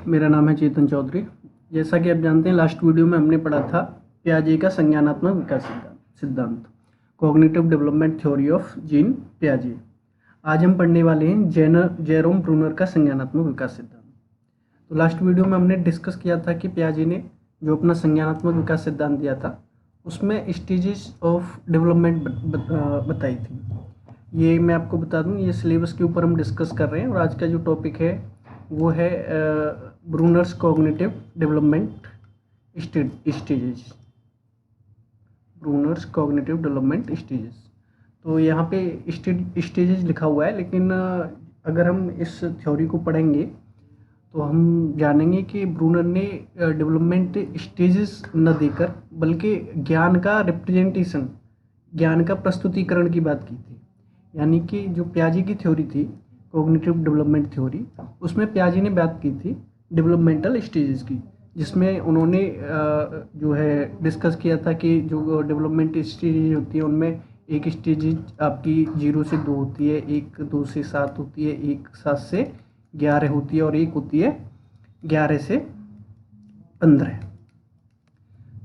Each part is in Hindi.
मेरा नाम है चेतन चौधरी। जैसा कि आप जानते हैं, लास्ट वीडियो में हमने पढ़ा था पियाजे का संज्ञानात्मक विकास सिद्धांत, cognitive development theory of Jean पियाजे। आज हम पढ़ने वाले हैं जेरोम ब्रूनर का संज्ञानात्मक विकास सिद्धांत। तो लास्ट वीडियो में हमने डिस्कस किया था कि पियाजे ने जो अपना संज्ञानात्मक विकास सिद्धांत दिया था उसमें स्टेजेस ऑफ डेवलपमेंट बताई थी। ये मैं आपको बता दूं, ये सिलेबस के ऊपर हम डिस्कस कर रहे हैं और आज का जो टॉपिक है वो है Brunner's cognitive development stages. Brunner's cognitive development stages, तो यहाँ पे स्टेजेस लिखा हुआ है, लेकिन अगर हम इस थ्योरी को पढ़ेंगे तो हम जानेंगे कि ब्रूनर ने डेवलपमेंट स्टेजेस न देकर बल्कि ज्ञान का रिप्रेजेंटेशन, ज्ञान का प्रस्तुतिकरण की बात की थी। यानी कि जो पियाजे की थ्योरी थी, कॉग्निटिव डेवलपमेंट थ्योरी, उसमें पियाजे ने बात की थी डेवलपमेंटल स्टेजेस की, जिसमें उन्होंने जो है डिस्कस किया था कि जो डेवलपमेंट स्टेजेस होती है उनमें एक स्टेज आपकी 0 से 2 होती है, एक 2 से 7 होती है, एक 7 से 11 होती है और एक होती है 11 से 15।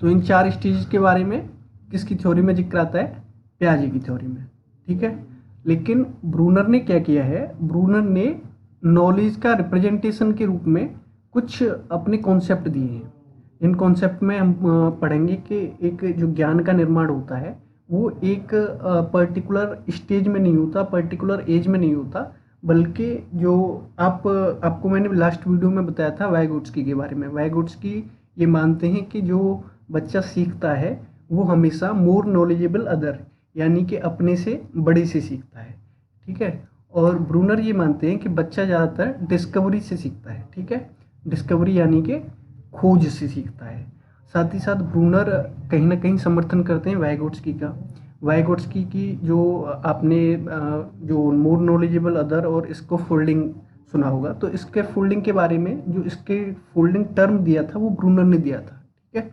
तो इन 4 स्टेजेस के बारे में किसकी थ्योरी में जिक्र आता है? पियाजे की थ्योरी में। ठीक है, लेकिन ब्रूनर ने क्या किया है? ब्रूनर ने नॉलेज का रिप्रेजेंटेशन के रूप में कुछ अपने कॉन्सेप्ट दिए हैं। इन कॉन्सेप्ट में हम पढ़ेंगे कि एक जो ज्ञान का निर्माण होता है वो एक पर्टिकुलर स्टेज में नहीं होता, पर्टिकुलर एज में नहीं होता, बल्कि जो आपको मैंने लास्ट वीडियो में बताया था वाइगोट्स्की के बारे में। वाइगोट्स्की ये मानते हैं कि जो बच्चा सीखता है वो हमेशा मोर नॉलेजेबल अदर, यानी कि अपने से बड़े से सीखता है। ठीक है, और ब्रूनर ये मानते हैं कि बच्चा ज़्यादातर डिस्कवरी से सीखता है। ठीक है, डिस्कवरी यानी कि खोज से सीखता है। साथ ही साथ ब्रूनर कहीं ना कहीं समर्थन करते हैं वाइगोट्स्की का। वाइगोट्स्की की जो आपने जो मोर नॉलेजेबल अदर और इसको फोल्डिंग सुना होगा, तो इसके फोल्डिंग के बारे में जो इसके फोल्डिंग टर्म दिया था वो ब्रूनर ने दिया था। ठीक है,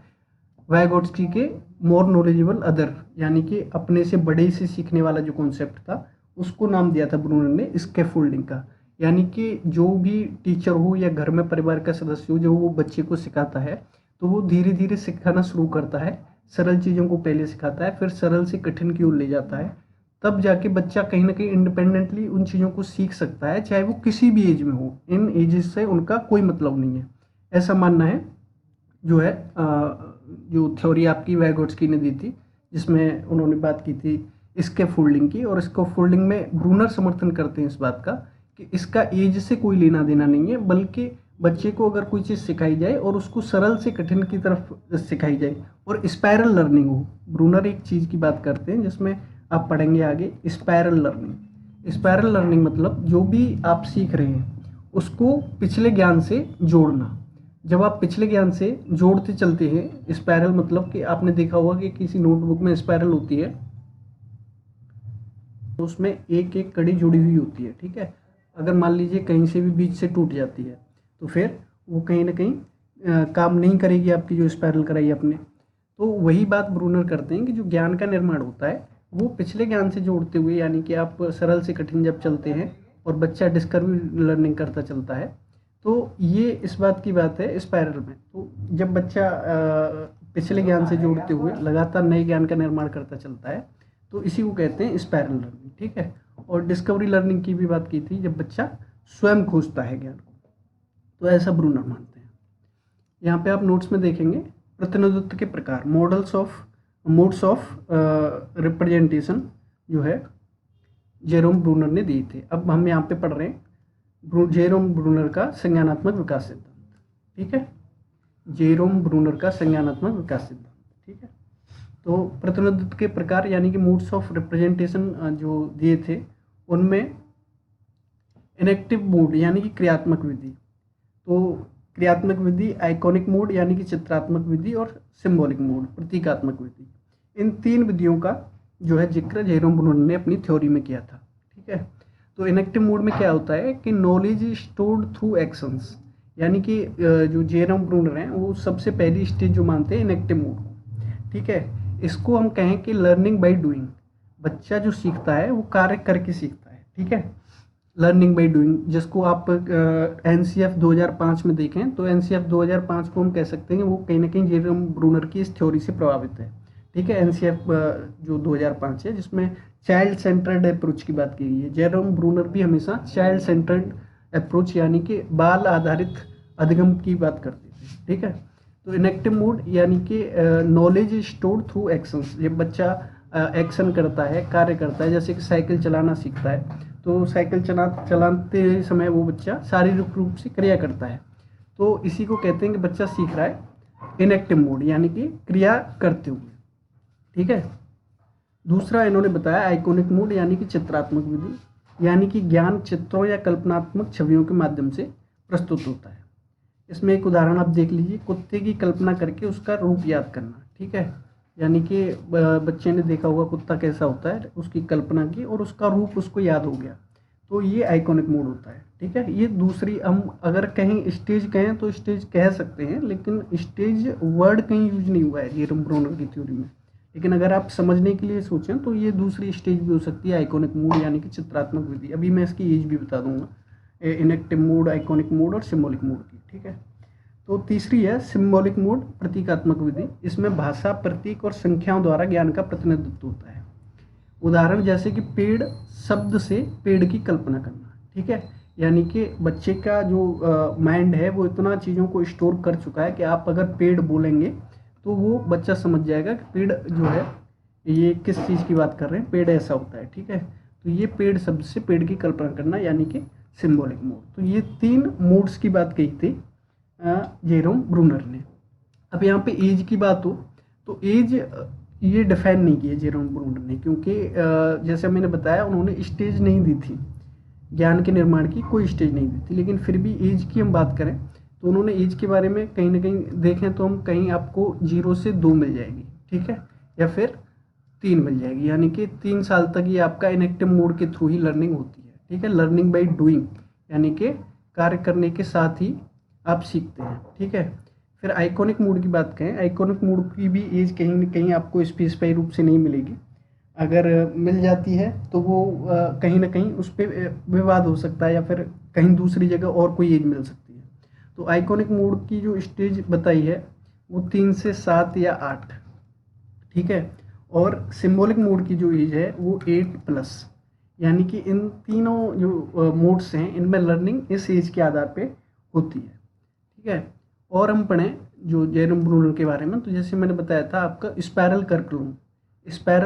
वाइगोट्स्की के मोर नॉलेजेबल अदर यानी कि अपने से बड़े से सीखने वाला जो कॉन्सेप्ट था उसको नाम दिया था ब्रूनर ने स्कैफोल्डिंग का। यानी कि जो भी टीचर हो या घर में परिवार का सदस्य हो, जो वो बच्चे को सिखाता है तो वो धीरे धीरे सिखाना शुरू करता है। सरल चीज़ों को पहले सिखाता है, फिर सरल से कठिन की ओर ले जाता है, तब जाके बच्चा कहीं ना कहीं इंडिपेंडेंटली उन चीज़ों को सीख सकता है, चाहे वो किसी भी एज में हो। इन एजेस से उनका कोई मतलब नहीं है, ऐसा मानना है जो है जो थ्योरी आपकी वाइगोट्स्की ने दी थी, जिसमें उन्होंने बात की थी स्कैफोल्डिंग की। और स्कैफोल्डिंग में ब्रूनर समर्थन करते हैं इस बात का कि इसका एज से कोई लेना देना नहीं है, बल्कि बच्चे को अगर कोई चीज़ सिखाई जाए और उसको सरल से कठिन की तरफ सिखाई जाए और स्पायरल लर्निंग हो। ब्रूनर एक चीज़ की बात करते हैं जिसमें आप पढ़ेंगे आगे, स्पायरल लर्निंग। स्पायरल लर्निंग मतलब जो भी आप सीख रहे हैं उसको पिछले ज्ञान से जोड़ना। जब आप पिछले ज्ञान से जोड़ते चलते हैं, स्पायरल मतलब कि आपने देखा होगा कि किसी नोटबुक में स्पायरल होती है तो उसमें एक एक कड़ी जुड़ी हुई होती है। ठीक है, अगर मान लीजिए कहीं से भी बीच से टूट जाती है तो फिर वो कहीं ना कहीं काम नहीं करेगी आपकी जो स्पायरल कराई आपने। तो वही बात ब्रूनर करते हैं कि जो ज्ञान का निर्माण होता है वो पिछले ज्ञान से जोड़ते हुए, यानी कि आप सरल से कठिन जब चलते हैं और बच्चा डिस्कवरी लर्निंग करता चलता है, तो ये इस बात की बात है स्पायरल में। तो जब बच्चा पिछले ज्ञान से जोड़ते हुए लगातार नए ज्ञान का निर्माण करता चलता है तो इसी को कहते हैं स्पायरल लर्निंग। ठीक है, और डिस्कवरी लर्निंग की भी बात की थी, जब बच्चा स्वयं खोजता है ज्ञान को। तो ऐसा ब्रूनर मानते हैं। यहाँ पे आप नोट्स में देखेंगे प्रतिनिधित्व के प्रकार, मोड्स ऑफ रिप्रेजेंटेशन जो है जेरोम ब्रूनर ने दिए थे। अब हम यहाँ पे पढ़ रहे हैं जेरोम ब्रूनर का संज्ञानात्मक विकास सिद्धांत। ठीक है, जेरोम ब्रूनर का संज्ञानात्मक विकास सिद्धांत। ठीक है, तो प्रतिनिधित्व के प्रकार यानी कि मोड्स ऑफ रिप्रेजेंटेशन जो दिए थे उनमें इनेक्टिव मोड यानी कि क्रियात्मक विधि, तो क्रियात्मक विधि, आइकॉनिक मोड यानी कि चित्रात्मक विधि और सिंबॉलिक मोड प्रतीकात्मक विधि, इन 3 विधियों का जो है जिक्र जेरोम ब्रूनर ने अपनी थ्योरी में किया था। ठीक है, तो इनेक्टिव मोड में क्या होता है कि knowledge is stored through actions, यानी कि जो जेरोम ब्रूनर हैं वो सबसे पहली स्टेज जो मानते हैं इनेक्टिव मोड को। ठीक है, इसको हम कहें कि लर्निंग बाय डूइंग, बच्चा जो सीखता है वो कार्य करके सीखता है। ठीक है, लर्निंग बाय डूइंग, जिसको आप एनसीएफ 2005 में देखें तो एनसीएफ 2005 को हम कह सकते हैं वो कहीं ना कहीं जेरम ब्रूनर की इस थ्योरी से प्रभावित है। ठीक है, एनसीएफ जो 2005 है जिसमें चाइल्ड सेंटर्ड अप्रोच की बात की गई है। जेरम ब्रूनर भी हमेशा चाइल्ड सेंटर्ड अप्रोच यानी कि बाल आधारित अधिगम की बात करते थे। ठीक है, तो इनेक्टिव मोड यानी कि नॉलेज स्टोर्ड थ्रू एक्शंस। जब बच्चा एक्शन करता है, कार्य करता है, जैसे कि साइकिल चलाना सीखता है तो साइकिल चलाते समय वो बच्चा शारीरिक रूप से क्रिया करता है, तो इसी को कहते हैं कि बच्चा सीख रहा है इनएक्टिव मोड यानी कि क्रिया करते हुए। ठीक है, दूसरा इन्होंने बताया आइकॉनिक मोड यानी कि चित्रात्मक विधि, यानी कि ज्ञान चित्रों या कल्पनात्मक छवियों के माध्यम से प्रस्तुत होता है। इसमें एक उदाहरण आप देख लीजिए, कुत्ते की कल्पना करके उसका रूप याद करना। ठीक है, यानी कि बच्चे ने देखा होगा कुत्ता कैसा होता है, उसकी कल्पना की और उसका रूप उसको याद हो गया, तो ये आइकॉनिक मोड होता है। ठीक है, ये दूसरी, हम अगर कहीं स्टेज कहें तो स्टेज कह सकते हैं, लेकिन स्टेज वर्ड कहीं यूज नहीं हुआ है जेरम ब्रूनर की थ्योरी में। लेकिन अगर आप समझने के लिए सोचें तो ये दूसरी स्टेज भी हो सकती है आइकॉनिक मोड यानी कि चित्रात्मक विधि। अभी मैं इसकी एज भी बता दूंगा, इनेक्टिव मोड, आइकॉनिक मोड और सिम्बॉलिक मोड की। ठीक है, तो तीसरी है सिम्बॉलिक मोड, प्रतीकात्मक विधि। इसमें भाषा, प्रतीक और संख्याओं द्वारा ज्ञान का प्रतिनिधित्व होता है। उदाहरण जैसे कि पेड़ शब्द से पेड़ की कल्पना करना। ठीक है, यानी कि बच्चे का जो माइंड है वो इतना चीज़ों को स्टोर कर चुका है कि आप अगर पेड़ बोलेंगे तो वो बच्चा समझ जाएगा कि पेड़ जो है ये किस चीज़ की बात कर रहे हैं, पेड़ ऐसा होता है। ठीक है, तो ये पेड़ शब्द से पेड़ की कल्पना करना यानी कि सिम्बॉलिक मोड। तो ये 3 मोड्स की बात कही थी जेरोम ब्रूनर ने। अब यहाँ पे एज की बात हो तो एज ये डिफाइन नहीं की है जेरोम ब्रूनर ने, क्योंकि जैसे मैंने बताया उन्होंने स्टेज नहीं दी थी, ज्ञान के निर्माण की कोई स्टेज नहीं दी थी। लेकिन फिर भी एज की हम बात करें तो उन्होंने एज के बारे में कहीं ना कहीं देखें तो हम कहीं आपको 0 से 2 मिल जाएगी। ठीक है, या फिर 3 मिल जाएगी, यानी कि 3 साल तक ये आपका इनएक्टिव मोड के थ्रू ही लर्निंग होती है। ठीक है, लर्निंग बाय डूइंग यानी कि कार्य करने के साथ ही आप सीखते हैं। ठीक है, फिर आइकॉनिक मोड की बात करें, आइकॉनिक मोड की भी एज कहीं ना कहीं आपको स्पेसिफाई रूप से नहीं मिलेगी। अगर मिल जाती है तो वो कहीं ना कहीं उस पर विवाद हो सकता है, या फिर कहीं दूसरी जगह और कोई एज मिल सकती है। तो आइकॉनिक मोड की जो स्टेज बताई है वो 3 से 7 या 8। ठीक है, और सिम्बॉलिक मोड की जो एज है वो 8+, यानी कि इन तीनों जो मोड्स हैं इनमें लर्निंग इस एज के आधार पे होती है। ठीक है, और हम पढ़ें जो जेरम ब्रूनर के बारे में, तो जैसे मैंने बताया था आपका स्पायरल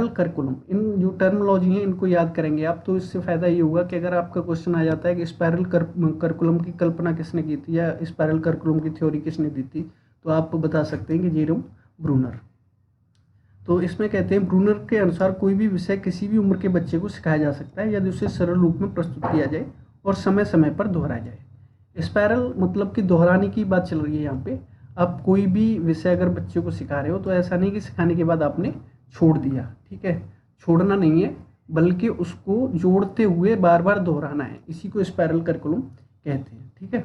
करिकुलम, इन जो टर्मिनोलॉजी हैं इनको याद करेंगे आप, तो इससे फ़ायदा ये होगा कि अगर आपका क्वेश्चन आ जाता है कि स्पायरल करिकुलम की कल्पना किसने की थी या स्पायरल करिकुलम की थ्योरी किसने दी थी, तो आप बता सकते हैं कि जेरम ब्रूनर। तो इसमें कहते हैं ब्रूनर के अनुसार कोई भी विषय किसी भी उम्र के बच्चे को सिखाया जा सकता है यदि उसे सरल रूप में प्रस्तुत किया जाए और समय समय पर दोहराया जाए। स्पायरल मतलब कि दोहराने की बात चल रही है यहाँ पे। आप कोई भी विषय अगर बच्चे को सिखा रहे हो तो ऐसा नहीं कि सिखाने के बाद आपने छोड़ दिया। ठीक है, छोड़ना नहीं है, बल्कि उसको जोड़ते हुए बार बार दोहराना है, इसी को स्पायरल करिकुलम कहते हैं। ठीक है,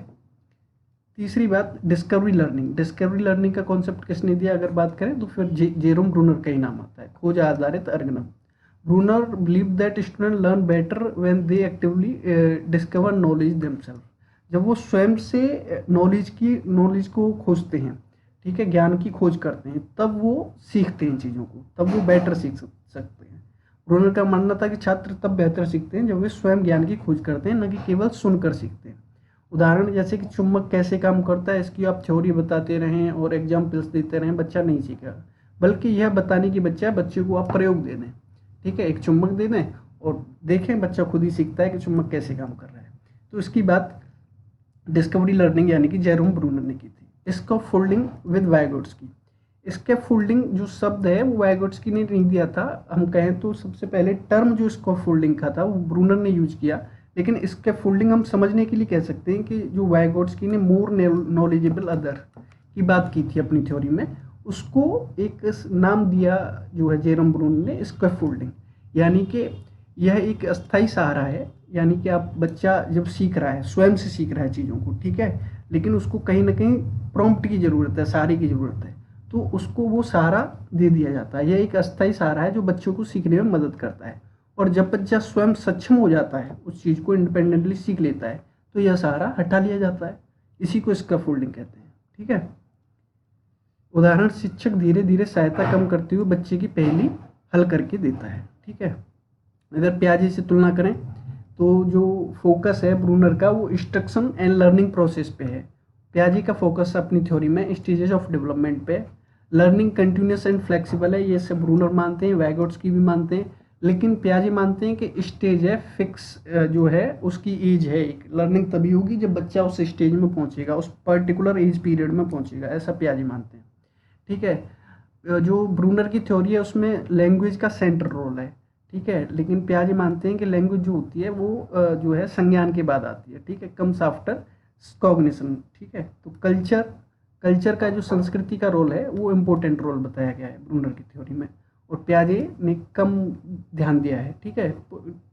तीसरी बात डिस्कवरी लर्निंग का कॉन्सेप्ट किसने दिया अगर बात करें तो फिर जेरोम ब्रूनर का ही नाम आता है, खोज आधारित अर्गनम। Bruner believe that student learn better when they actively discover knowledge themselves. जब वो स्वयं से नॉलेज को खोजते हैं, ठीक है, ज्ञान की खोज करते हैं, तब वो सीखते हैं चीज़ों को, तब वो बेटर सीख सकते हैं। ब्रूनर का मानना था कि छात्र तब बेहतर सीखते हैं जब वे स्वयं ज्ञान की खोज करते हैं, न कि केवल सुनकर सीखते हैं। उदाहरण जैसे कि चुंबक कैसे काम करता है इसकी आप थ्योरी बताते रहें और एग्जाम्पल्स देते रहें, बच्चा नहीं सीखेगा, बल्कि यह बताने की बच्चे को आप प्रयोग दे दें। ठीक है, एक चुंबक दे दें और देखें, बच्चा खुद ही सीखता है कि चुंबक कैसे काम कर रहा है। तो इसकी बात डिस्कवरी लर्निंग यानी कि जेरोम ब्रूनर ने की थी। स्कैफोल्डिंग विद वाइगोट्स्की, स्कैफोल्डिंग जो शब्द है वो वाइगोट्स्की ने नहीं दिया था। हम कहें तो सबसे पहले टर्म जो स्कैफोल्डिंग का था वो ब्रूनर ने यूज किया, लेकिन स्कैफोल्डिंग हम समझने के लिए कह सकते हैं कि जो वाइगोट्स्की ने मोर नॉलेजेबल अदर की बात की थी अपनी थ्योरी में, उसको एक नाम दिया जो है जेरोम ब्रूनर ने स्कैफोल्डिंग, यानी कि यह एक अस्थाई सहारा है। यानी कि आप बच्चा जब सीख रहा है स्वयं से सीख रहा है चीज़ों को, ठीक है, लेकिन उसको कहीं ना कहीं प्रॉम्प्ट की ज़रूरत है, सहारे की ज़रूरत है, तो उसको वो सहारा दे दिया जाता है। यह एक अस्थाई सहारा है जो बच्चों को सीखने में मदद करता है। और जब बच्चा स्वयं सक्षम हो जाता है, उस चीज़ को इंडिपेंडेंटली सीख लेता है, तो यह सहारा हटा लिया जाता है। इसी को स्कैफोल्डिंग कहते हैं। ठीक है। उदाहरण, शिक्षक धीरे धीरे सहायता कम करते हुए बच्चे की पहेली हल करके देता है। ठीक है। अगर पियाजे से तुलना करें तो जो फोकस है ब्रूनर का वो इंस्ट्रक्शन एंड लर्निंग प्रोसेस पे है। पियाजे का फोकस अपनी थ्योरी में स्टेजेस ऑफ डेवलपमेंट पे, लर्निंग कंटिन्यूस एंड फ्लेक्सिबल है, ये सब ब्रूनर मानते हैं, वैगोट्स्की भी मानते हैं, लेकिन पियाजे मानते हैं कि स्टेज है फिक्स, जो है उसकी एज है एक, लर्निंग तभी होगी जब बच्चा उस स्टेज में पहुंचेगा, उस पर्टिकुलर एज पीरियड में पहुंचेगा, ऐसा पियाजे मानते हैं। ठीक है। जो ब्रूनर की थ्योरी है उसमें लैंग्वेज का सेंट्रल रोल है। ठीक है। लेकिन पियाजे मानते हैं कि लैंग्वेज जो होती है वो जो है संज्ञान के बाद आती है। ठीक है। Comes after cognition. ठीक है। तो कल्चर का जो संस्कृति का रोल है वो इम्पोर्टेंट रोल बताया गया है ब्रूनर की थ्योरी में, और पियाजे ने कम ध्यान दिया है। ठीक है।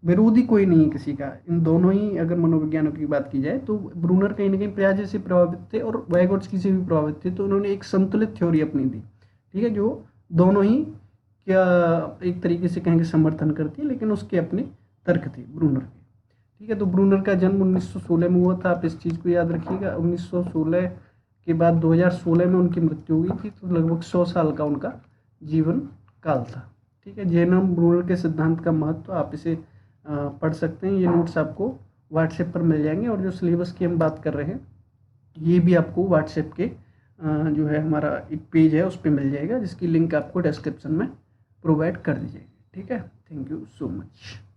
विरोधी कोई नहीं है किसी का, इन दोनों ही अगर मनोविज्ञानों की बात की जाए तो ब्रूनर कहीं ना कहीं पियाजे से प्रभावित थे और वैगोट्स्की से भी प्रभावित थे, तो उन्होंने एक संतुलित थ्योरी अपनी दी। ठीक है। जो दोनों ही क्या एक तरीके से कहेंगे समर्थन करती है, लेकिन उसके अपने तर्क थे ब्रूनर के। ठीक है। तो ब्रूनर का जन्म 1916 में हुआ था, आप इस चीज़ को याद रखिएगा। 1916 के बाद 2016 में उनकी मृत्यु हुई थी, तो लगभग 100 साल का उनका जीवन काल था। ठीक है। जेनम ब्रूनर के सिद्धांत का महत्व आप इसे पढ़ सकते हैं, ये नोट्स आपको व्हाट्सएप पर मिल जाएंगे, और जो सिलेबस की हम बात कर रहे हैं ये भी आपको व्हाट्सएप के जो है हमारा एक पेज है उस पर मिल जाएगा, जिसकी लिंक आपको डिस्क्रिप्शन में प्रोवाइड कर दी जाएगी। ठीक है। Thank you so much.